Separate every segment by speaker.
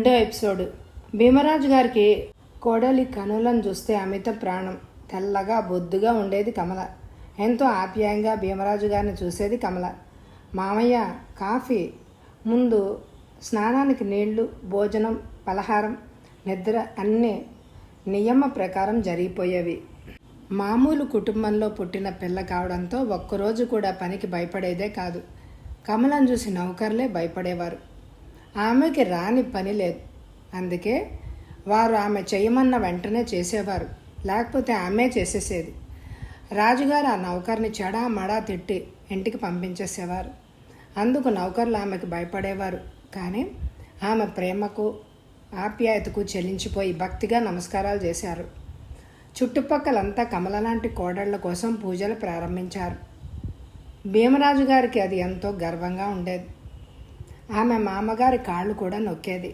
Speaker 1: రెండో ఎపిసోడ్. భీమరాజు గారికి కోడలి కనులను చూస్తే అమిత ప్రాణం. తెల్లగా బొద్దుగా ఉండేది కమల. ఎంతో ఆప్యాయంగా భీమరాజు గారిని చూసేది కమల. మామయ్య కాఫీ, ముందు స్నానానికి నీళ్లు, భోజనం, పలహారం, నిద్ర అన్నీ నియమ ప్రకారం జరిగిపోయేవి. మామూలు కుటుంబంలో పుట్టిన పిల్ల కావడంతో ఒక్కరోజు కూడా పనికి భయపడేదే కాదు. కమలను చూసి నౌకర్లే భయపడేవారు. ఆమెకి రాని పని లేదు. అందుకే వారు ఆమె చేయమన్న వెంటనే చేసేవారు, లేకపోతే ఆమె చేసేసేది. రాజుగారు ఆ నౌకర్ని చెడా మడా తిట్టి ఇంటికి పంపించేసేవారు. అందుకు నౌకర్లు ఆమెకు భయపడేవారు. కానీ ఆమె ప్రేమకు ఆప్యాయతకు చెల్లించిపోయి భక్తిగా నమస్కారాలు చేశారు. చుట్టుపక్కలంతా కమల లాంటి కోడళ్ల కోసం పూజలు ప్రారంభించారు. భీమరాజు గారికి అది ఎంతో గర్వంగా ఉండేది. ఆమె మామగారి కాళ్ళు కూడా నొక్కేది.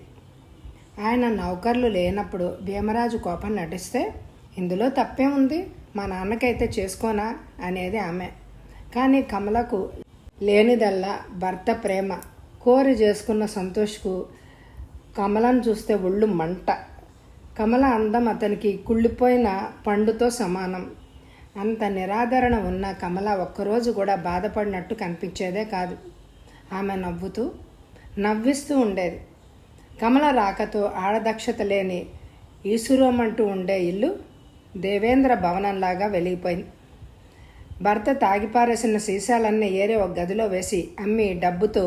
Speaker 1: ఆయన నౌకర్లు లేనప్పుడు భీమరాజు కోపం నటిస్తే, ఇందులో తప్పే ఉంది, మా నాన్నకైతే చేసుకోనా అనేది ఆమె. కానీ కమలకు లేనిదల్లా భర్త ప్రేమ. కోరి చేసుకున్న సంతోష్కు కమలను చూస్తే ఒళ్ళు మంట. కమల అందం అతనికి కుళ్ళిపోయిన పండుతో సమానం. అంత నిరాదరణ ఉన్న కమల ఒక్కరోజు కూడా బాధపడినట్టు కనిపించేదే కాదు. ఆమె నవ్విస్తూ ఉండేది. కమల రాకతో ఆడదక్షత లేని ఈసురోమంటూ ఉండే ఇల్లు దేవేంద్ర భవనంలాగా వెలిగిపోయింది. భర్త తాగిపారేసిన సీసాలన్నీ ఏరే ఒక గదిలో వేసి అమ్మి డబ్బుతో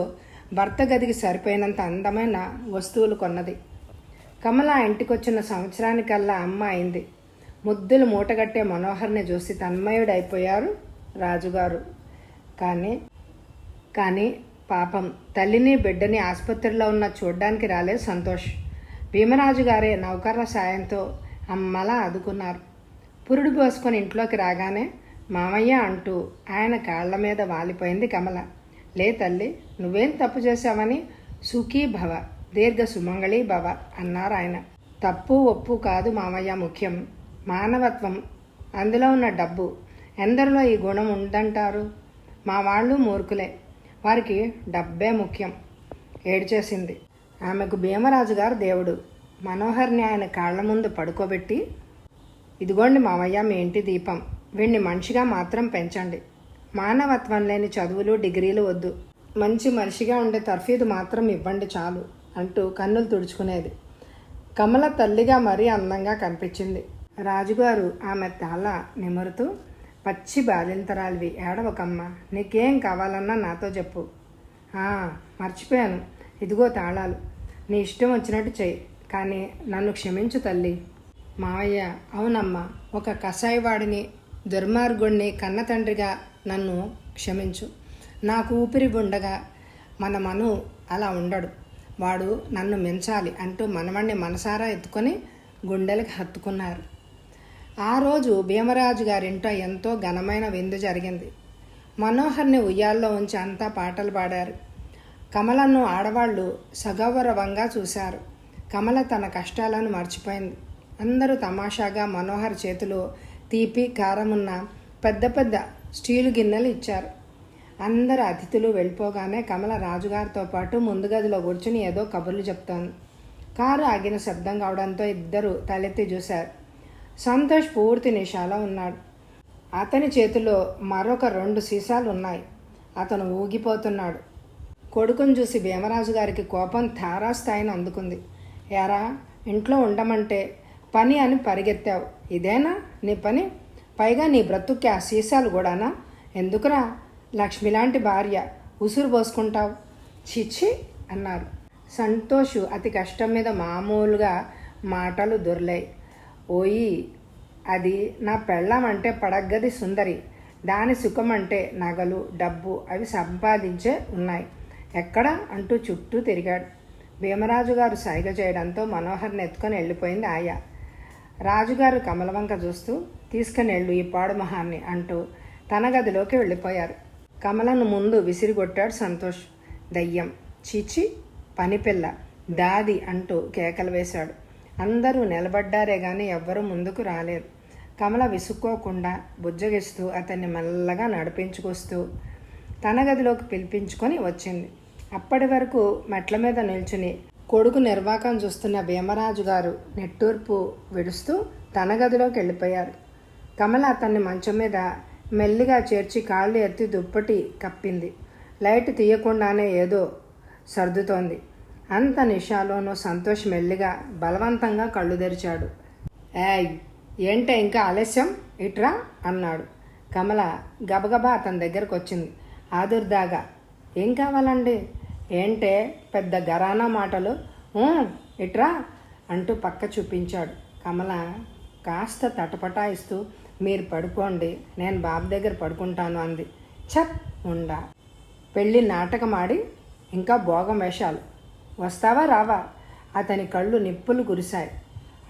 Speaker 1: భర్త గదికి సరిపోయినంత అందమైన వస్తువులు కొన్నది. కమల ఇంటికొచ్చిన సంవత్సరానికల్లా అమ్మ అయింది. ముద్దులు మూటగట్టే మనోహర్ని చూసి తన్మయుడైపోయారు రాజుగారు. కానీ పాపం తల్లిని బిడ్డని ఆసుపత్రిలో ఉన్న చూడ్డానికి రాలేదు సంతోష్. భీమరాజు గారే నౌకర్ల సాయంతో అమ్మలా ఆదుకున్నారు. పురుడు పోసుకొని ఇంట్లోకి రాగానే మామయ్య అంటూ ఆయన కాళ్ల మీద వాలిపోయింది కమల. లే తల్లి, నువ్వేం తప్పు చేశావని సుఖీ భవ, దీర్ఘ సుమంగళీ భవ అన్నారు ఆయన. తప్పు ఒప్పు కాదు మామయ్య ముఖ్యం, మానవత్వం, అందులో ఉన్న డబ్బు. ఎందరిలో ఈ గుణం ఉందంటారు? మా వాళ్ళు మూర్ఖులే, వారికి డబ్బే ముఖ్యం. ఏడ్చేసింది. ఆమెకు భీమరాజు గారు దేవుడు. మనోహర్ని ఆయన కాళ్ల ముందు పడుకోబెట్టి, ఇదిగోండి మామయ్య మీ ఇంటి దీపం, వీణ్ణి మనిషిగా మాత్రం పెంచండి. మానవత్వం లేని చదువులు డిగ్రీలు వద్దు, మంచి మనిషిగా ఉండే తర్ఫీదు మాత్రం ఇవ్వండి చాలు అంటూ కన్నులు తుడుచుకునేది. కమల తల్లిగా మరీ అందంగా కనిపించింది. రాజుగారు ఆమె తల నిమురుతూ, పచ్చి బాలింతరాలివి, ఏడవకమ్మ, నీకేం కావాలన్నా నాతో చెప్పు. మర్చిపోయాను, ఇదిగో తాళాలు, నీ ఇష్టం వచ్చినట్టు చెయ్యి, కానీ నన్ను క్షమించు తల్లి. మావయ్య, అవునమ్మా, ఒక కషాయవాడిని, దుర్మార్గుణ్ణి కన్న తండ్రిగా నన్ను క్షమించు. నాకు ఊపిరి ఉండగా మన మను అలా ఉండడు, వాడు నన్ను మించాలి అంటూ మనవణ్ణి మనసారా ఎత్తుకొని గుండెలకు హత్తుకున్నారు. ఆ రోజు భీమరాజు గారింటో ఎంతో ఘనమైన విందు జరిగింది. మనోహర్ని ఉయ్యాల్లో ఉంచి అంతా పాటలు పాడారు. కమలను ఆడవాళ్లు సగౌరవంగా చూశారు. కమల తన కష్టాలను మర్చిపోయింది. అందరూ తమాషాగా మనోహర్ చేతిలో తీపి కారమున్న పెద్ద పెద్ద స్టీలు గిన్నెలు ఇచ్చారు. అందరు అతిథులు వెళ్ళిపోగానే కమల రాజుగారితో పాటు ముందు గదిలో కూర్చుని ఏదో కబుర్లు చెప్తోంది. కారు ఆగిన శబ్దం కావడంతో ఇద్దరు తలెత్తి చూశారు. సంతోష్ పూర్తి నిషాలో ఉన్నాడు. అతని చేతిలో మరొక 2 సీసాలు ఉన్నాయి. అతను ఊగిపోతున్నాడు. కొడుకును చూసి భీమరాజు గారికి కోపం తారాస్థాయిని అందుకుంది. యారా, ఇంట్లో ఉండమంటే పని అని పరిగెత్తావు, ఇదేనా నీ పని? పైగా నీ బ్రతుక్కి ఆ సీసాలు కూడానా? ఎందుకురా, లక్ష్మిలాంటి భార్య ఉసురు పోసుకుంటావు, చిచ్చి అన్నారు. సంతోషు అతి కష్టం మీద మామూలుగా మాటలు దొర్లాయి. ఓయి, అది నా పెళ్ళం అంటే పడగ్గది సుందరి, దాని సుఖం అంటే నగలు డబ్బు అవి సంపాదించే ఉన్నాయి, ఎక్కడ అంటూ చుట్టూ తిరిగాడు. భీమరాజు గారు సైగ చేయడంతో మనోహర్ని ఎత్తుకొని వెళ్ళిపోయింది ఆయా. రాజుగారు కమలవంక చూస్తూ, తీసుకుని వెళ్ళు ఈ పాడు మొహాన్ని అంటూ తన గదిలోకి వెళ్ళిపోయారు. కమలను ముందు విసిరిగొట్టాడు సంతోష్. దయ్యం, చీచి, పనిపిల్ల, దాది అంటూ కేకలు వేశాడు. అందరూ నిలబడ్డారే గాని ఎవ్వరూ ముందుకు రాలేదు. కమల విసుక్కోకుండా బుజ్జగిస్తూ అతన్ని మెల్లగా నడిపించుకొస్తూ తన గదిలోకి పిలిపించుకొని వచ్చింది. అప్పటి వరకు మెట్ల మీద నిల్చుని కొడుకు నిర్వాకం చూస్తున్న భీమరాజు గారు నిట్టూర్పు విడుస్తూ తన గదిలోకి వెళ్ళిపోయారు. కమల అతన్ని మంచం మీద మెల్లిగా చేర్చి కాళ్ళు ఎత్తి దుప్పటి కప్పింది. లైట్ తీయకుండానే ఏదో సర్దుతోంది. అంత నిషాలోనూ సంతోష్ మెల్లిగా బలవంతంగా కళ్ళు తెరిచాడు. ఏయ్, ఏంటే ఇంకా ఆలస్యం, ఇట్రా అన్నాడు. కమల గబగబా అతని దగ్గరకు వచ్చింది ఆదుర్దాగా. ఏం కావాలండి? ఏంటే పెద్ద గరానా మాటలు, ఇట్రా అంటూ పక్క చూపించాడు. కమల కాస్త తటపటాయిస్తూ, మీరు పడుకోండి, నేను బాబు దగ్గర పడుకుంటాను అంది. ఛప్ ఉండా, పెళ్ళి నాటకమాడి ఇంకా భోగం వేషాలు, వస్తావా రావా? అతని కళ్ళు నిప్పులు కురిశాయి.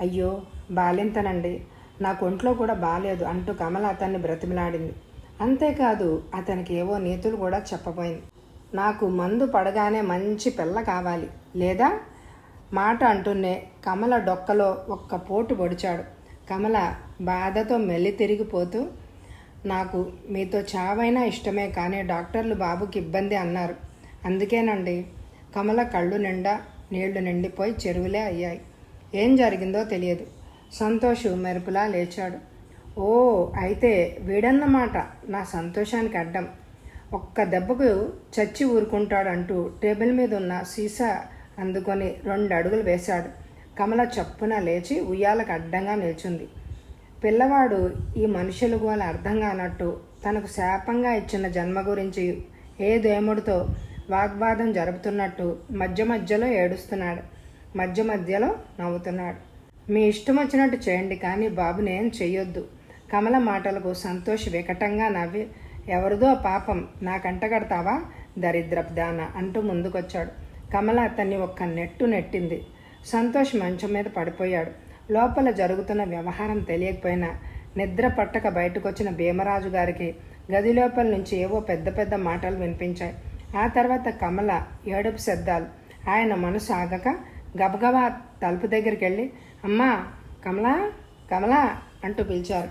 Speaker 1: అయ్యో బాలింతనండి, నాకు ఒంట్లో కూడా బాలేదు అంటూ కమల అతన్ని బ్రతిమలాడింది. అంతేకాదు అతనికి ఏవో నీతులు కూడా చెప్పబోయింది. నాకు మందు పడగానే మంచి పిల్ల కావాలి, లేదా మాట అంటూనే కమల డొక్కలో ఒక్క పోటు పొడిచాడు. కమల బాధతో మెల్లి తిరిగిపోతూ, నాకు మీతో చావైనా ఇష్టమే, కానీ డాక్టర్లు బాబుకి ఇబ్బంది అన్నారు, అందుకేనండి. కమల కళ్ళు నిండా నీళ్లు నిండిపోయి చెరువులే అయ్యాయి. ఏం జరిగిందో తెలియదు. సంతోష్ మెరుపులా లేచాడు. ఓ, అయితే వీడన్నమాట నా సంతోషానికి అడ్డం. ఒక్క దెబ్బకు చచ్చి ఊరుకుంటాడంటూ టేబుల్ మీద ఉన్న సీసా అందుకొని 2 అడుగులు వేశాడు. కమల చప్పున లేచి ఉయ్యాలకు అడ్డంగా నిల్చుంది. పిల్లవాడు ఈ మనుషుల గోల అర్థం కానట్టు తనకు శాపంగా ఇచ్చిన జన్మ గురించి ఏ దేవుడితో వాగ్వాదం జరుపుతున్నట్టు మధ్య మధ్యలో ఏడుస్తున్నాడు, మధ్య మధ్యలో నవ్వుతున్నాడు. మీ ఇష్టం వచ్చినట్టు చేయండి, కానీ బాబుని ఏం చెయ్యొద్దు. కమల మాటలకు సంతోష్ వికటంగా నవ్వి, ఎవరిదో పాపం నాకంటగడతావా దరిద్రపు దాన అంటూ ముందుకొచ్చాడు. కమల అతన్ని ఒక్క నెట్టు నెట్టింది. సంతోష్ మంచం మీద పడిపోయాడు. లోపల జరుగుతున్న వ్యవహారం తెలియకపోయినా నిద్ర పట్టక బయటకొచ్చిన భీమరాజు గారికి గది లోపల నుంచి ఏవో పెద్ద పెద్ద మాటలు వినిపించాయి. ఆ తర్వాత కమల ఏడుపు శబ్దాలు. ఆయన మనసు ఆగక గబగబా తలుపు దగ్గరికి వెళ్ళి, అమ్మా కమలా, కమలా అంటూ పిలిచారు.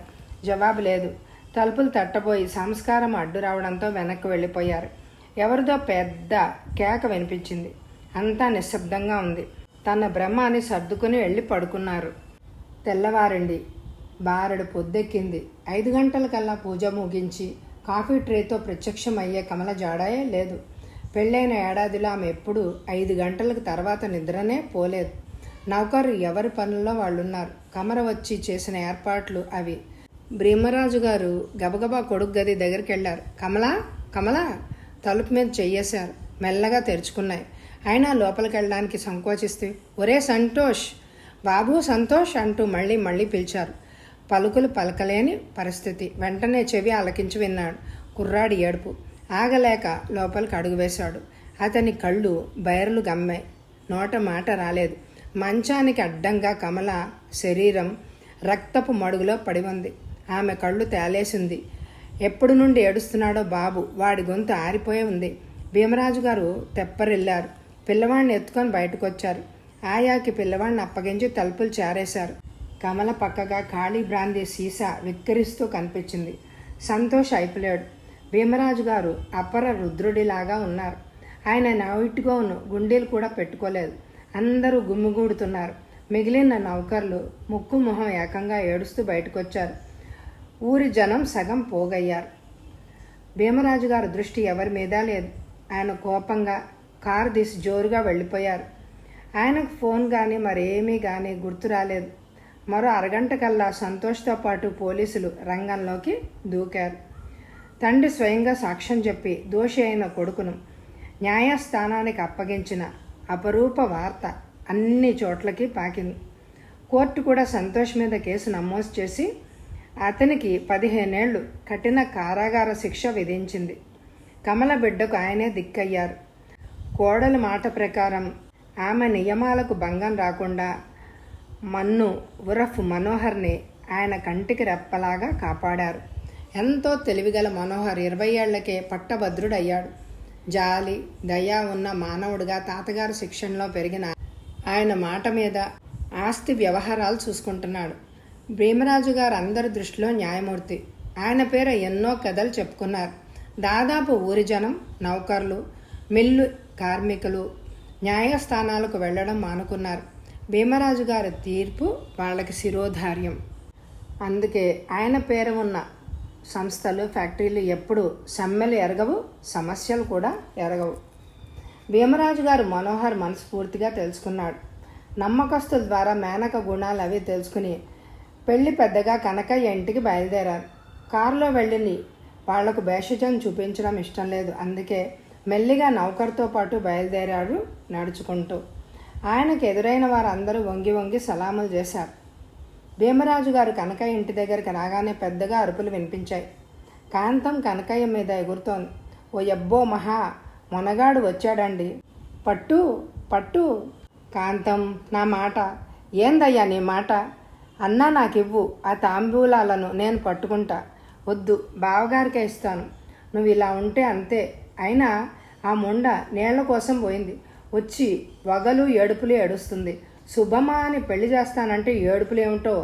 Speaker 1: జవాబు లేదు. తలుపులు తట్టబోయి సంస్కారం అడ్డు రావడంతో వెనక్కి వెళ్ళిపోయారు. ఎవరిదో పెద్ద కేక వినిపించింది. అంతా నిశ్శబ్దంగా ఉంది. తన బ్రహ్మ అని సర్దుకుని వెళ్ళి పడుకున్నారు. తెల్లవారింది. బారెడు పొద్దెక్కింది. 5 గంటలకల్లా పూజ ముగించి కాఫీ ట్రేతో ప్రత్యక్షమయ్యే కమల జాడాయే లేదు. పెళ్ళైన ఏడాదిలో ఆమె ఎప్పుడు 5 గంటలకు తర్వాత నిద్రనే పోలేదు. నౌకరు ఎవరి పనుల్లో వాళ్ళున్నారు. కమర వచ్చి చేసిన ఏర్పాట్లు అవి. భీమరాజు గారు గబగబా కొడుకు గది దగ్గరికి వెళ్ళారు. కమలా, కమలా తలుపు మీద చెయ్యేశారు. మెల్లగా తెరుచుకున్నాయి. అయినా లోపలికి వెళ్ళడానికి సంకోచిస్తే, ఒరే సంతోష్, బాబు సంతోష్ అంటూ మళ్ళీ మళ్ళీ పిలిచారు. పలుకులు పలకలేని పరిస్థితి. వెంటనే చెవి అలకించి విన్నాడు కుర్రాడి ఏడుపు. ఆగలేక లోపలికి అడుగు వేశాడు. అతని కళ్ళు బైర్లు గమ్మాయి. నోట మాట రాలేదు. మంచానికి అడ్డంగా కమల శరీరం రక్తపు మడుగులో పడి ఉంది. ఆమె కళ్ళు తేలేసింది. ఎప్పుడు నుండి ఏడుస్తున్నాడో బాబు, వాడి గొంతు ఆరిపోయి ఉంది. భీమరాజు గారు తెప్పరిల్లారు. పిల్లవాడిని ఎత్తుకొని బయటకు వచ్చారు. ఆయాకి పిల్లవాడిని అప్పగించి తలుపులు చేరేశారు. కమల పక్కగా ఖాళీ బ్రాందీ సీసా విక్కిరిస్తూ కనిపించింది. సంతోష్ అయిపోయాడు. భీమరాజు గారు అపర రుద్రుడిలాగా ఉన్నారు. ఆయన నైట్గౌను గుండీలు కూడా పెట్టుకోలేదు. అందరూ గుమ్మిగూడుతున్నారు. మిగిలిన నౌకర్లు ముక్కు మొహం ఏకంగా ఏడుస్తూ బయటకొచ్చారు. ఊరి జనం సగం పోగయ్యారు. భీమరాజు గారు దృష్టి ఎవరి మీద లేదు. ఆయన కోపంగా కారు తీసి జోరుగా వెళ్ళిపోయారు. ఆయనకు ఫోన్ కానీ మరేమీ కానీ గుర్తు రాలేదు. మరో అరగంట కల్లా సంతోష్తో పాటు పోలీసులు రంగంలోకి దూకారు. తండ్రి స్వయంగా సాక్ష్యం చెప్పి దోషి అయిన కొడుకును న్యాయస్థానానికి అప్పగించిన అపరూప వార్త అన్ని చోట్లకి పాకింది. కోర్టు కూడా సంతోష్ మీద కేసు నమోదు చేసి అతనికి 15 ఏళ్లు కఠిన కారాగార శిక్ష విధించింది. కమల బిడ్డకు ఆయనే దిక్కయ్యారు. కోడల మాట ప్రకారం ఆమె నియమాలకు భంగం రాకుండా మన్ను ఉరఫ్ మనోహర్ని ఆయన కంటికి రెప్పలాగా కాపాడారు. ఎంతో తెలివిగల మనోహర్ 20 ఏళ్లకే పట్టభద్రుడయ్యాడు. జాలి, దయ ఉన్న మానవుడిగా తాతగారు శిక్షణలో పెరిగిన ఆయన మాట మీద ఆస్తి వ్యవహారాలు చూసుకుంటున్నాడు. భీమరాజు గారు అందరి దృష్టిలో న్యాయమూర్తి. ఆయన పేర ఎన్నో కథలు చెప్పుకున్నారు. దాదాపు ఊరి జనం, నౌకర్లు, మిల్లు కార్మికులు, న్యాయస్థానాలకు వెళ్ళడం మానుకున్నారు. భీమరాజు గారి తీర్పు వాళ్ళకి శిరోధార్యం. అందుకే ఆయన పేరు ఉన్న సంస్థలు, ఫ్యాక్టరీలు ఎప్పుడు సమ్మెలు ఎరగవు, సమస్యలు కూడా ఎరగవు. భీమరాజు గారు మనోహర్ మనస్ఫూర్తిగా తెలుసుకున్నాడు. నమ్మకస్తుల ద్వారా మేనక గుణాలు అవి తెలుసుకుని పెళ్లి పెద్దగా కనకయ్య ఇంటికి బయలుదేరారు. కారులో వెళ్ళి వాళ్లకు భేషజం చూపించడం ఇష్టం లేదు. అందుకే మెల్లిగా నౌకర్తో పాటు బయలుదేరాడు నడుచుకుంటూ. ఆయనకు ఎదురైన వారందరూ వంగి వంగి సలాములు చేశారు. భీమరాజు గారు కనకయ్య ఇంటి దగ్గరికి రాగానే పెద్దగా అరుపులు వినిపించాయి. కాంతం కనకయ్య మీద ఎగురుతోంది. ఓ యబ్బో మహా మొనగాడు వచ్చాడండి, పట్టు పట్టు. కాంతం, నా మాట ఏందయ్యా నీ మాట? అన్నా నాకివ్వు, ఆ తాంబూలాలను నేను పట్టుకుంటా. వద్దు, బావగారికే ఇస్తాను. నువ్వు ఇలా ఉంటే అంతే. అయినా ఆ ముండ నీళ్ల కోసం పోయింది, వచ్చి వగలు ఏడుపులు ఏడుస్తుంది. శుభమా అని పెళ్లి చేస్తానంటే ఏడుపులేమిటో.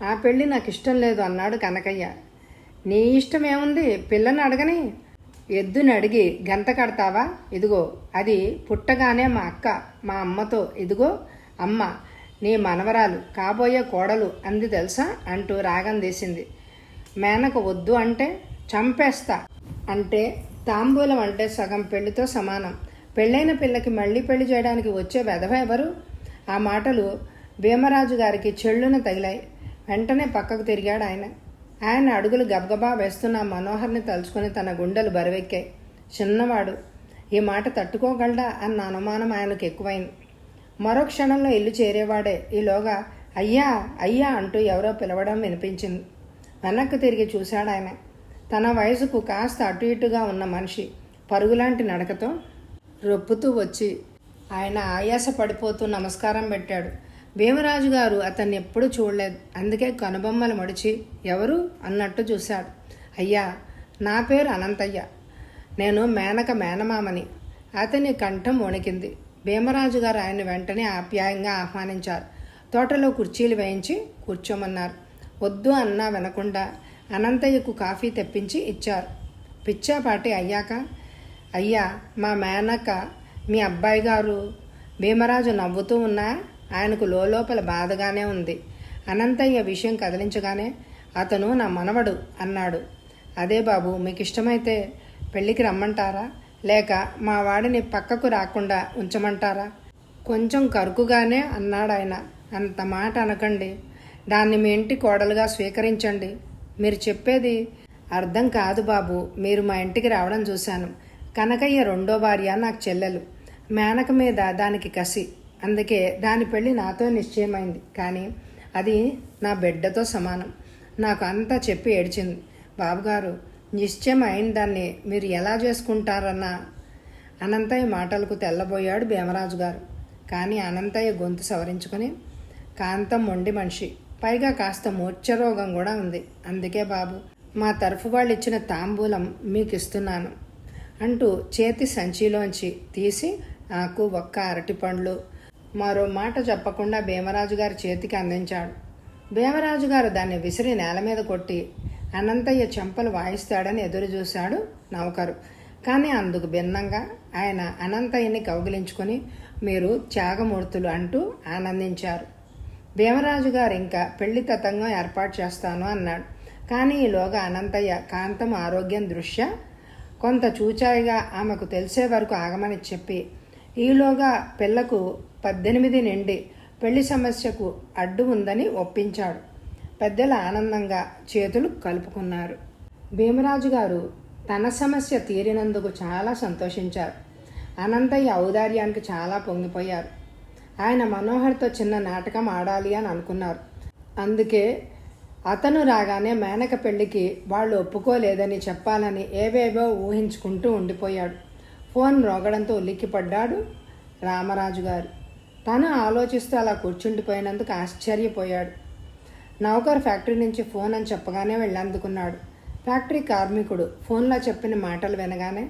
Speaker 1: ఆ పెళ్ళి నాకు ఇష్టం లేదు అన్నాడు కనకయ్య. నీ ఇష్టం ఏముంది, పిల్లని అడగని. ఎద్దుని అడిగి గంత కడతావా? ఇదిగో అది పుట్టగానే మా అక్క మా అమ్మతో, ఇదిగో అమ్మ నీ మనవరాలు కాబోయే కోడలు అంది తెలుసా అంటూ రాగం తీసింది. మేనక వద్దు అంటే చంపేస్తా అంటే తాంబూలం అంటే సగం పెళ్లితో సమానం. పెళ్ళైన పిల్లకి మళ్ళీ పెళ్లి చేయడానికి వచ్చే వెధవ ఎవరు? ఆ మాటలు భీమరాజు గారికి చెళ్ళున తగిలాయి. వెంటనే పక్కకు తిరిగాడు ఆయన. ఆయన అడుగులు గబగబా వేస్తున్న మనోహర్ని తలుచుకుని తన గుండెలు బరువెక్కాయి. చిన్నవాడు ఈ మాట తట్టుకోగలడా అన్న అనుమానం ఆయనకు ఎక్కువైంది. మరో క్షణంలో ఇల్లు చేరేవాడే. ఈలోగా అయ్యా అయ్యా అంటూ ఎవరో పిలవడం వినిపించింది. వెనక్కు తిరిగి చూశాడు ఆయన. తన వయసుకు కాస్త అటు ఇటుగా ఉన్న మనిషి పరుగులాంటి నడకతో రొప్పుతూ వచ్చి ఆయన ఆయాస పడిపోతూ నమస్కారం పెట్టాడు. భీమరాజు గారు అతన్ని ఎప్పుడూ చూడలేదు. అందుకే కనుబొమ్మలు మడిచి ఎవరు అన్నట్టు చూశాడు. అయ్యా, నా పేరు అనంతయ్య, నేను మేనక మేనమామని. అతని కంఠం వణికింది. భీమరాజు గారు ఆయన వెంటనే ఆప్యాయంగా ఆహ్వానించారు. తోటలో కుర్చీలు వేయించి కూర్చోమన్నారు. వద్దు అన్నా వినకుండా అనంతయ్యకు కాఫీ తెప్పించి ఇచ్చారు. పిచ్చాపాటి అయ్యాక, అయ్యా మా మేనక మీ అబ్బాయి గారు. భీమరాజు నవ్వుతూ ఉన్నా ఆయనకు లోపల బాధగానే ఉంది. అనంతయ్య విషయం కదిలించగానే అతను నా మనవడు అన్నాడు. అదే బాబు, మీకు ఇష్టమైతే పెళ్ళికి రమ్మంటారా, లేక మా వాడిని పక్కకు రాకుండా ఉంచమంటారా? కొంచెం కరుకుగానే అన్నాడు ఆయన. అంత మాట అనకండి, దాన్ని మీ ఇంటి కోడలుగా స్వీకరించండి. మీరు చెప్పేది అర్థం కాదు బాబు. మీరు మా ఇంటికి రావడం చూశాను. కనకయ్య రెండో భార్య, నాకు చెల్లెలు. మేనక మీద దానికి కసి, అందుకే దాని పెళ్ళి నాతో నిశ్చయమైంది. కానీ అది నా బిడ్డతో సమానం. నాకు అంతా చెప్పి ఏడ్చింది. బాబుగారు, నిశ్చయం అయిన దాన్ని మీరు ఎలా చేసుకుంటారన్న అనంతయ్య మాటలకు తెల్లబోయాడు భీమరాజు గారు. కానీ అనంతయ్య గొంతు సవరించుకొని, కాంతం మొండి మనిషి, పైగా కాస్త మూర్ఛరోగం కూడా ఉంది. అందుకే బాబు, మా తరఫు వాళ్ళు ఇచ్చిన తాంబూలం మీకు ఇస్తున్నాను అంటూ చేతి సంచిలోంచి తీసి నాకు ఒక్క అరటిపండ్లు మరో మాట చెప్పకుండా భీమరాజు గారి చేతికి అందించాడు. భీమరాజు గారు దాన్ని విసిరి నేల మీద కొట్టి అనంతయ్య చెంపలు వాయిస్తాడని ఎదురు చూశాడు నౌకరు. కానీ అందుకు భిన్నంగా ఆయన అనంతయ్యని కౌగిలించుకొని, మీరు త్యాగమూర్తులు అంటూ ఆనందించారు. భీమరాజు గారు ఇంకా పెళ్లి తతంగం ఏర్పాటు చేస్తాను అన్నాడు. కానీ ఈలోగా అనంతయ్య కాంతం ఆరోగ్యం దృష్ట్యా కొంత చూచాయిగా ఆమెకు తెలిసే వరకు ఆగమని చెప్పి, ఈలోగా పిల్లకు 18 నిండి పెళ్లి సమస్యకు అడ్డు ఉందని ఒప్పించాడు. పెద్దలు ఆనందంగా చేతులు కలుపుకున్నారు. భీమరాజు గారు తన సమస్య తీరినందుకు చాలా సంతోషించారు. అనంతయ్య ఔదార్యానికి చాలా పొంగిపోయారు. ఆయన మనోహర్తో చిన్న నాటకం ఆడాలి అని అనుకున్నారు. అందుకే అతను రాగానే మేనక పెళ్లికి వాళ్ళు ఒప్పుకోలేదని చెప్పాలని ఏవేవో ఊహించుకుంటూ ఉండిపోయాడు. ఫోన్ రోగడంతో ఉలిక్కిపడ్డాడు రామరాజు గారు. తను ఆలోచిస్తూ అలా కూర్చుండిపోయినందుకు ఆశ్చర్యపోయాడు. నౌకర్ ఫ్యాక్టరీ నుంచి ఫోన్ అని చెప్పగానే వెళ్ళందుకున్నాడు. ఫ్యాక్టరీ కార్మికుడు ఫోన్లో చెప్పిన మాటలు వినగానే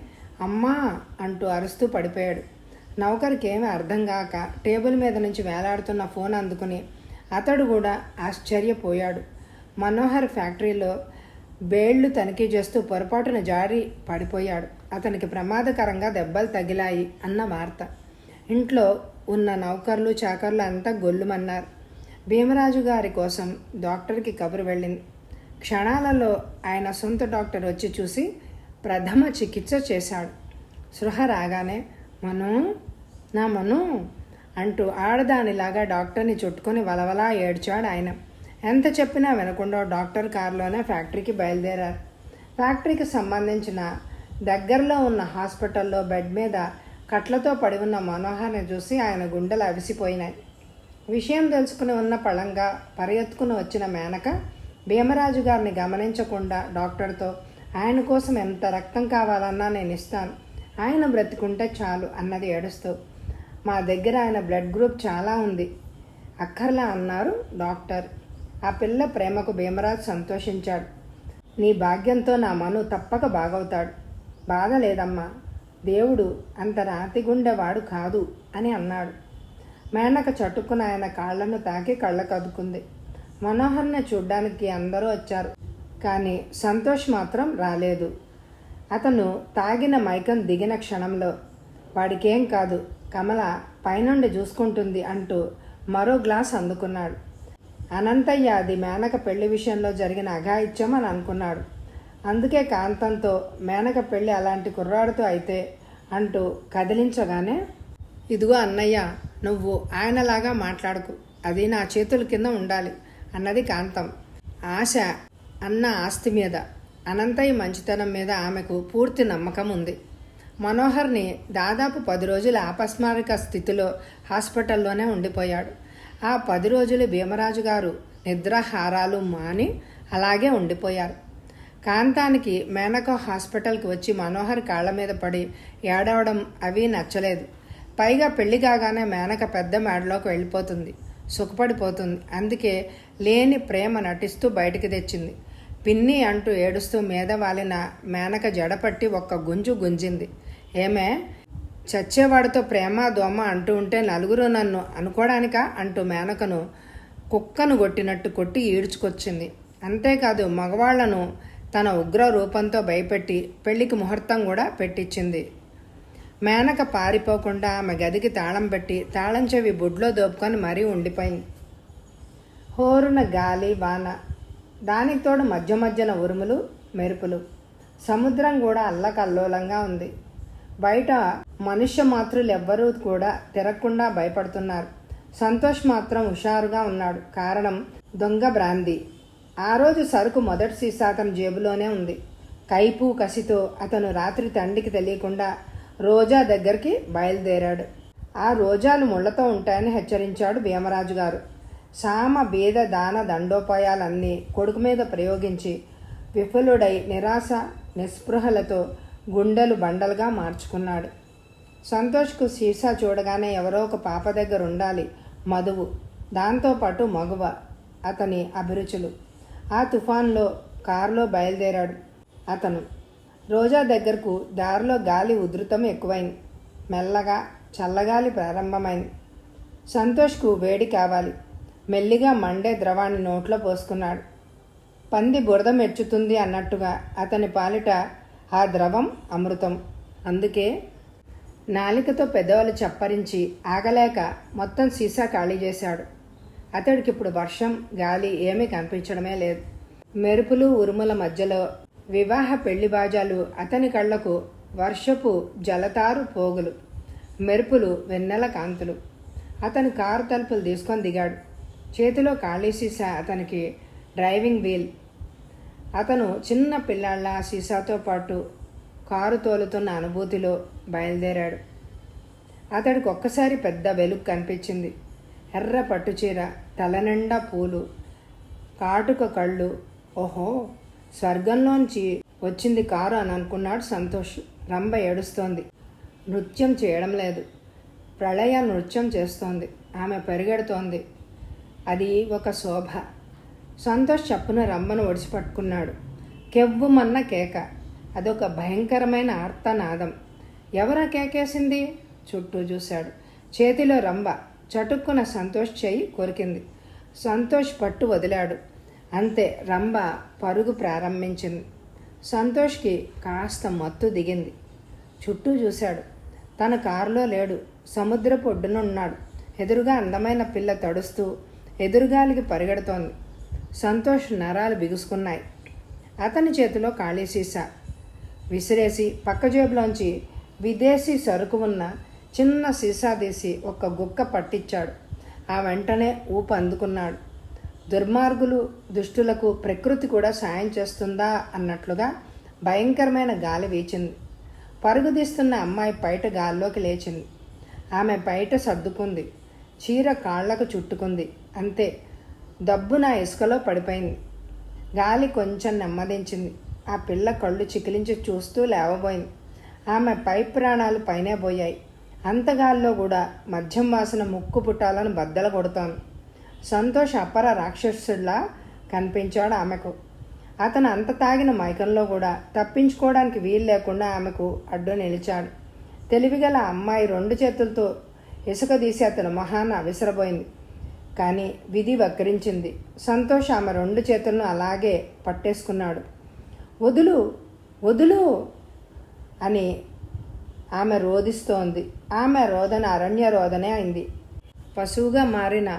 Speaker 1: అమ్మా అంటూ అరుస్తూ పడిపోయాడు. నౌకర్కి ఏమీ అర్థం కాక టేబుల్ మీద నుంచి వేలాడుతున్న ఫోన్ అందుకుని అతడు కూడా ఆశ్చర్యపోయాడు. మనోహర్ ఫ్యాక్టరీలో బేళ్లు తనిఖీ చేస్తూ పొరపాటున జారి పడిపోయాడు. అతనికి ప్రమాదకరంగా దెబ్బలు తగిలాయి అన్న వార్త. ఇంట్లో ఉన్న నౌకర్లు చాకర్లు అంతా గొల్లుమన్నారు. భీమరాజు గారి కోసం డాక్టర్కి కబురు వెళ్ళింది. క్షణాలలో ఆయన సొంత డాక్టర్ వచ్చి చూసి ప్రథమ చికిత్స చేశాడు. సృహ రాగానే మను, నా మను అంటూ ఆడదానిలాగా డాక్టర్ని చుట్టుకొని వలవలా ఏడ్చాడు ఆయన. ఎంత చెప్పినా వినకుండా డాక్టర్ కారులోనే ఫ్యాక్టరీకి బయలుదేరారు. ఫ్యాక్టరీకి సంబంధించిన దగ్గరలో ఉన్న హాస్పిటల్లో బెడ్ మీద కట్లతో పడి ఉన్న మనోహర్ని చూసి ఆయన గుండెలు అవిసిపోయినాయి. విషయం తెలుసుకుని ఉన్న పళంగా పరిగెత్తుకుని వచ్చిన మేనక భీమరాజు గారిని గమనించకుండా డాక్టర్తో, ఆయన కోసం ఎంత రక్తం కావాలన్నా నేను ఇస్తాను, ఆయన బ్రతికుంటే చాలు అన్నది ఏడుస్తూ. మా దగ్గర ఆయన బ్లడ్ గ్రూప్ చాలా ఉంది, అక్కర్లా అన్నారు డాక్టర్. ఆ పిల్ల ప్రేమకు భీమరాజు సంతోషించాడు. నీ భాగ్యంతో నా మను తప్పక బాగవుతాడు. బాధ లేదమ్మా, దేవుడు అంత రాతిగుండెవాడు కాదు అని అన్నాడు. మేనక చటుక్కున ఆయన కాళ్లను తాకి కళ్ళకద్దుకుంది. మనోహర్ని చూడ్డానికి అందరూ వచ్చారు, కానీ సంతోష్ మాత్రం రాలేదు. అతను తాగిన మైకం దిగిన క్షణంలో వాడికేం కాదు, కమల పైనుండి చూసుకుంటుంది అంటూ మరో గ్లాస్ అందుకున్నాడు. అనంతయ్య అది మేనక పెళ్లి విషయంలో జరిగిన అఘాయిత్యం అని అనుకున్నాడు. అందుకే కాంతంతో మేనక పెళ్లి అలాంటి కుర్రాడితో అయితే అంటూ కదిలించగానే, ఇదిగో అన్నయ్య, నువ్వు ఆయనలాగా మాట్లాడకు, అది నా చేతుల కింద ఉండాలి అన్నది కాంతం. ఆశ అన్న ఆస్తి మీద, అనంతయ్య మంచితనం మీద ఆమెకు పూర్తి నమ్మకం ఉంది. మనోహర్ని దాదాపు 10 రోజులు అపస్మారక స్థితిలో హాస్పిటల్లోనే ఉండిపోయాడు. ఆ 10 రోజులు భీమరాజు గారు నిద్రాహారాలు మాని అలాగే ఉండిపోయారు. కాంతానికి మేనక హాస్పిటల్కి వచ్చి మనోహర్ కాళ్ళ మీద పడి ఏడవడం అవి నచ్చలేదు. పైగా పెళ్లి కాగానే మేనక పెద్ద మేడలోకి వెళ్ళిపోతుంది, సుఖపడిపోతుంది. అందుకే లేని ప్రేమ నటిస్తూ బయటికి తెచ్చింది. పిన్ని అంటూ ఏడుస్తూ మీద వాలిన మేనక జడపట్టి ఒక్క గుంజు గుంజింది. ఏమే, చచ్చేవాడితో ప్రేమ దోమ అంటూ ఉంటే నలుగురు నన్ను అనుకోవడానికా అంటూ మేనకను కుక్కను కొట్టినట్టు కొట్టి ఈడ్చుకొచ్చింది. అంతేకాదు మగవాళ్లను తన ఉగ్ర రూపంతో భయపెట్టి పెళ్లికి ముహూర్తం కూడా పెట్టించింది. మేనక పారిపోకుండా ఆమె గదికి తాళం పెట్టి తాళం చెవి బుడ్లో దోపుకొని మరీ ఉండిపోయింది. హోరున గాలి వాన, దానికి తోడు మధ్య మధ్యన ఉరుములు మెరుపులు. సముద్రం కూడా అల్లకల్లోలంగా ఉంది. బయట మనుష్య మాత్రులు ఎవ్వరూ కూడా తిరగకుండా భయపడుతున్నారు. సంతోష్ మాత్రం హుషారుగా ఉన్నాడు. కారణం దొంగ బ్రాందీ. ఆ రోజు సరుకు మొదటి సీసా అతని జేబులోనే ఉంది. కైపు కసితో అతను రాత్రి తండ్రికి తెలియకుండా రోజా దగ్గరికి బయలుదేరాడు. ఆ రోజాలు ముళ్లతో ఉంటాయని హెచ్చరించాడు భీమరాజు గారు. సామ బీద దాన దండోపాయాలన్నీ కొడుకు మీద ప్రయోగించి విఫలుడై నిరాశ నిస్పృహలతో గుండెలు బండలుగా మార్చుకున్నాడు. సంతోష్కు సీసా చూడగానే ఎవరో ఒక పాప దగ్గర ఉండాలి మధువు, దాంతోపాటు మగువ, అతని అభిరుచులు. ఆ తుఫాన్లో కారులో బయలుదేరాడు అతను. రోజా దగ్గరకు దారిలో గాలి ఉధృతం ఎక్కువైంది. మెల్లగా చల్లగాలి ప్రారంభమైంది. సంతోష్కు వేడి కావాలి. మెల్లిగా మండే ద్రవాన్ని నోట్లో పోసుకున్నాడు. పంది బురద మెచ్చుతుంది అన్నట్టుగా అతని పాలిట ఆ ద్రవం అమృతం. అందుకే నాలికతో పెదవులు చప్పరించి ఆగలేక మొత్తం సీసా ఖాళీ చేశాడు. అతడికి ఇప్పుడు వర్షం గాలి ఏమీ కనిపించడమే లేదు. మెరుపులు ఉరుముల మధ్యలో వివాహ పెళ్లి బాజాలు అతని కళ్లకు వర్షపు జలతారు పోగులు, మెరుపులు వెన్నెల కాంతులు. అతని కారు తలుపులు తీసుకొని దిగాడు. చేతిలో ఖాళీ సీసా అతనికి డ్రైవింగ్ వీల్. అతను చిన్న పిల్లాళ్ళ సీసాతో పాటు కారు తోలుతున్న అనుభూతిలో బయలుదేరాడు. అతడికి ఒక్కసారి పెద్ద వెలుగు కనిపించింది. ఎర్ర పట్టుచీర, తలనిండా పూలు, కాటుక కళ్ళు. ఓహో, స్వర్గంలోంచి వచ్చింది కారు అని అనుకున్నాడు సంతోష్. రంభ ఏడుస్తోంది, నృత్యం చేయడం లేదు, ప్రళయ నృత్యం చేస్తోంది. ఆమె పరిగెడుతోంది. అది ఒక శోభ. సంతోష్ చప్పున రంభను ఒడిసిపట్టుకున్నాడు. కెవ్వుమన్న కేక. అదొక భయంకరమైన ఆర్తనాదం. ఎవరా కేకేసింది? చుట్టూ చూశాడు. చేతిలో రంభ. చటుక్కున సంతోష్ చెయ్యి కొరికింది. సంతోష్ పట్టు వదిలాడు. అంతే, రంభ పరుగు ప్రారంభించింది. సంతోష్కి కాస్త మత్తు దిగింది. చుట్టూ చూశాడు. తన కారులో లేడు, సముద్రపు ఒడ్డున ఉన్నాడు. ఎదురుగా అందమైన పిల్ల తడుస్తూ ఎదురుగాలికి పరిగెడుతోంది. సంతోష్ నరాలు బిగుసుకున్నాయి. అతని చేతిలో ఖాళీ సీసా విసిరేసి పక్క జేబులోంచి విదేశీ సరుకు ఉన్న చిన్న సీసా తీసి ఒక్క గుక్క పట్టించాడు. ఆ వెంటనే ఊపు అందుకున్నాడు. దుర్మార్గులు దుష్టులకు ప్రకృతి కూడా సాయం చేస్తుందా అన్నట్లుగా భయంకరమైన గాలి వీచింది. పరుగుదీస్తున్న అమ్మాయి పైట గాల్లోకి లేచింది. ఆమె పైట సర్దుకుంది. చీర కాళ్లకు చుట్టుకుంది. అంతే, దబ్బున ఇసుకలో పడిపోయింది. గాలి కొంచెం నెమ్మదించింది. ఆ పిల్ల కళ్ళు చికిలించి చూస్తూ లేవబోయింది. ఆమె పై ప్రాణాలు పైనే పోయాయి. అంతగాల్లో కూడా మద్యం వాసన ముక్కు పుట్టాలను బద్దలు కొడుతోంది. సంతోష్ అపర రాక్షసుడిలా కనిపించాడు ఆమెకు. అతను అంత తాగిన మైకంలో కూడా తప్పించుకోవడానికి వీలు లేకుండా ఆమెకు అడ్డు నిలిచాడు. తెలివిగల అమ్మాయి 2 చేతులతో ఇసుక తీసి అతను మొహాన విసిరబోయింది. కానీ విధి వక్రించింది. సంతోష్ ఆమె 2 చేతులను అలాగే పట్టేసుకున్నాడు. వదులు వదులు అని ఆమె రోదిస్తోంది. ఆమె రోదన అరణ్య రోదనే అయింది. పశువుగా మారిన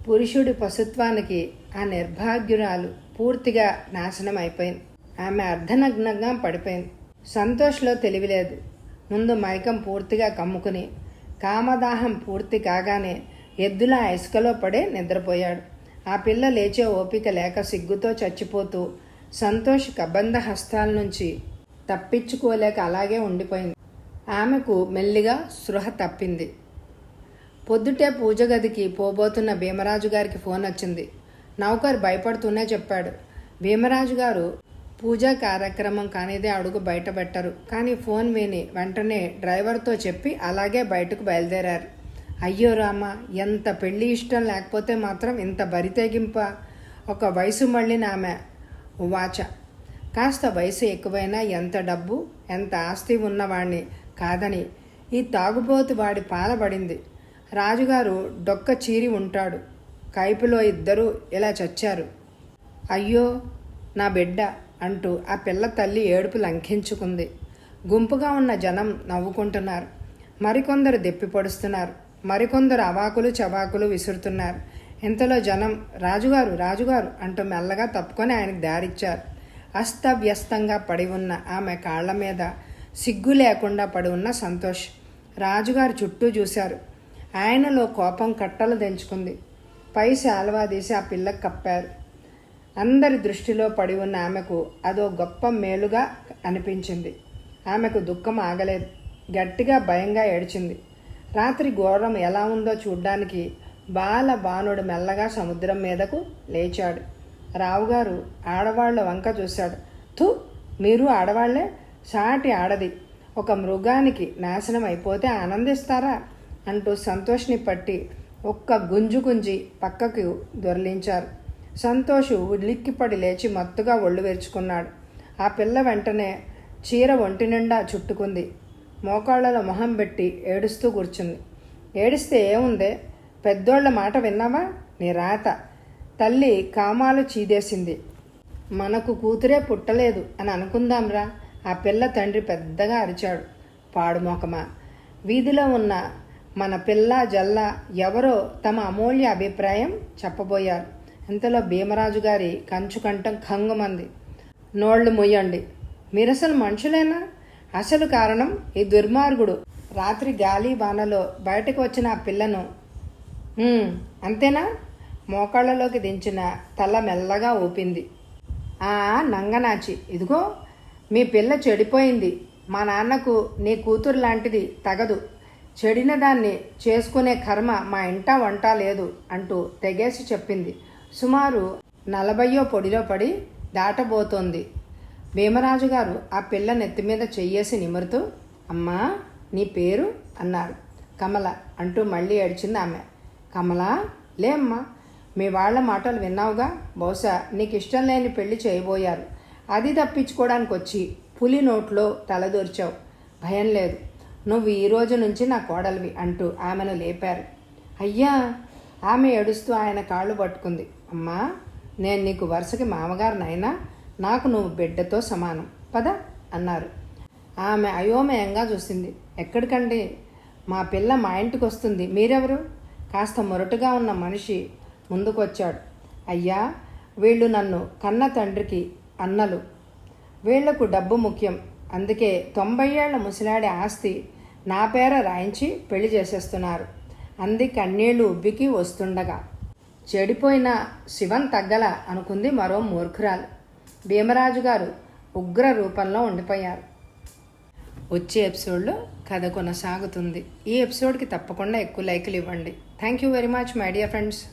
Speaker 1: పురుషుడి పశుత్వానికి ఆ నిర్భాగ్యురాలు పూర్తిగా నాశనం అయిపోయింది. ఆమె అర్ధనగ్నంగా పడిపోయింది. సంతోష్లో తెలివిలేదు. ముందు మైకం పూర్తిగా కమ్ముకుని కామదాహం పూర్తి కాగానే ఎద్దులా ఇసుకలో పడే నిద్రపోయాడు. ఆ పిల్ల లేచే ఓపిక లేక సిగ్గుతో చచ్చిపోతూ సంతోష్ కబంధ హస్తాల నుంచి తప్పించుకోలేక అలాగే ఉండిపోయింది. ఆమెకు మెల్లిగా స్పృహ తప్పింది. పొద్దుటే పూజ గదికి పోబోతున్న భీమరాజు గారికి ఫోన్ వచ్చింది. నౌకర్ భయపడుతూనే చెప్పాడు, భీమరాజు గారు పూజా కార్యక్రమం కానిదే అడుగు బయట పెట్టరు. కానీ ఫోన్ విని వెంటనే డ్రైవర్తో చెప్పి అలాగే బయటకు బయలుదేరారు. అయ్యో రామ, ఎంత పెళ్లి ఇష్టం లేకపోతే మాత్రం ఇంత బరితెగింప. ఒక వయసు మళ్ళిన ఆమె ఉవాచ. కాస్త వయసు ఎక్కువైనా ఎంత డబ్బు ఎంత ఆస్తి ఉన్నవాణ్ణి కాదని ఈ తాగుబోతు వాడి పాలబడింది. రాజుగారు డొక్క చీరి ఉంటాడు. కైపులో 2 ఇలా చచ్చారు. అయ్యో నా బిడ్డ అంటూ ఆ పిల్ల తల్లి ఏడుపు లంఘించుకుంది. గుంపుగా ఉన్న జనం నవ్వుకుంటున్నారు. మరికొందరు దెప్పి పొడుస్తున్నారు. మరికొందరు అవాకులు చవాకులు విసురుతున్నారు. ఇంతలో జనం రాజుగారు రాజుగారు అంటూ మెల్లగా తప్పుకొని ఆయనకు దారిచ్చారు. అస్తవ్యస్తంగా పడి ఉన్న ఆమె కాళ్ల మీద సిగ్గు లేకుండా పడి ఉన్న సంతోష్. రాజుగారు చుట్టూ చూశారు. ఆయనలో కోపం కట్టలు తెంచుకుంది. పై శాలువా తీసి ఆ పిల్లకు కప్పారు. అందరి దృష్టిలో పడి ఉన్న ఆమెకు అదో గొప్ప మేలుగా అనిపించింది. ఆమెకు దుఃఖం ఆగలేదు. గట్టిగా భయంగా ఏడ్చింది. రాత్రి ఘోరం ఎలా ఉందో చూడ్డానికి బాణుడు మెల్లగా సముద్రం మీదకు లేచాడు. రావుగారు ఆడవాళ్ల వంక చూశాడు. థు, మీరు ఆడవాళ్లే, సాటి ఆడది ఒక మృగానికి నాశనం అయిపోతే ఆనందిస్తారా అంటూ సంతోష్ని పట్టి ఒక్క గుంజు గుంజి పక్కకు దొర్లించారు. సంతోషు ఉలిక్కిపడి లేచి మత్తుగా ఒళ్ళు వేర్చుకున్నాడు. ఆ పిల్ల వెంటనే చీర ఒంటి నిండా చుట్టుకుంది. మోకాళ్లలో మొహం పెట్టి ఏడుస్తూ కూర్చుంది. ఏడిస్తే ఏముందే, పెద్దోళ్ల మాట విన్నావా? నీ రాత. తల్లి కామాలు చీదేసింది. మనకు కూతురే పుట్టలేదు అని అనుకుందాంరా. ఆ పిల్ల తండ్రి పెద్దగా అరిచాడు. పాడుమోకమా, వీధిలో ఉన్న మన పిల్ల జల్ల ఎవరో తమ అమూల్య అభిప్రాయం చెప్పబోయారు. ఇంతలో భీమరాజు గారి కంచుకంఠం ఖంగుమంది. నోళ్లు మొయ్యండి, మీరసలు మనుషులేనా? అసలు కారణం ఈ దుర్మార్గుడు రాత్రి గాలి వానలో బయటకు వచ్చిన ఆ పిల్లను అంతేనా? మోకాళ్లలోకి దించిన తల మెల్లగా ఊపింది. ఆ నంగనాచి, ఇదిగో మీ పిల్ల చెడిపోయింది. మా నాన్నకు నీ కూతురు లాంటిది తగదు. చెడిన దాన్ని చేసుకునే కర్మ మా ఇంట వంట లేదు అంటూ తెగేసి చెప్పింది. సుమారు 40 పొడిలో పడి దాటబోతోంది. భీమరాజు గారు ఆ పిల్ల నెత్తిమీద చెయ్యేసి నిమురుతూ, అమ్మా నీ పేరు అన్నారు. కమల అంటూ మళ్ళీ ఏడ్చింది ఆమె. కమలా, లే అమ్మా, మీ వాళ్ళ మాటలు విన్నావుగా. బహుశా నీకు ఇష్టం లేని పెళ్లి చేయబోయారు. అది తప్పించుకోవడానికి వచ్చి పులి నోట్లో తలదూర్చావు. భయం లేదు, నువ్వు ఈ రోజు నుంచి నా కోడలివి అంటూ ఆమెను లేపారు. అయ్యా, ఆమె ఏడుస్తూ ఆయన కాళ్ళు పట్టుకుంది. అమ్మా, నేను నీకు వరుసకి మామగారినైనా నాకు నువ్వు బిడ్డతో సమానం, పద అన్నారు. ఆమె అయోమయంగా చూసింది. ఎక్కడికండి? మా పిల్ల మా ఇంటికి వస్తుంది. మీరెవరు? కాస్త మొరటుగా ఉన్న మనిషి ముందుకొచ్చాడు. అయ్యా, వీళ్ళు నన్ను కన్న తండ్రికి అన్నలు. వీళ్లకు డబ్బు ముఖ్యం. అందుకే 90 ఏళ్ల ముసలాడి ఆస్తి నా పేర రాయించి పెళ్లి చేసేస్తున్నారు అంది కన్నీళ్లు ఉబ్బికి వస్తుండగా. చెడిపోయిన శివం తగ్గల అనుకుంది మరో మూర్ఖురాలు. భీమరాజు గారు ఉగ్ర రూపంలో ఉండిపోయారు. వచ్చే ఎపిసోడ్లో కథ కొనసాగుతుంది. ఈ ఎపిసోడ్కి తప్పకుండా ఎక్కువ లైకులు ఇవ్వండి. Thank you very much my dear friends.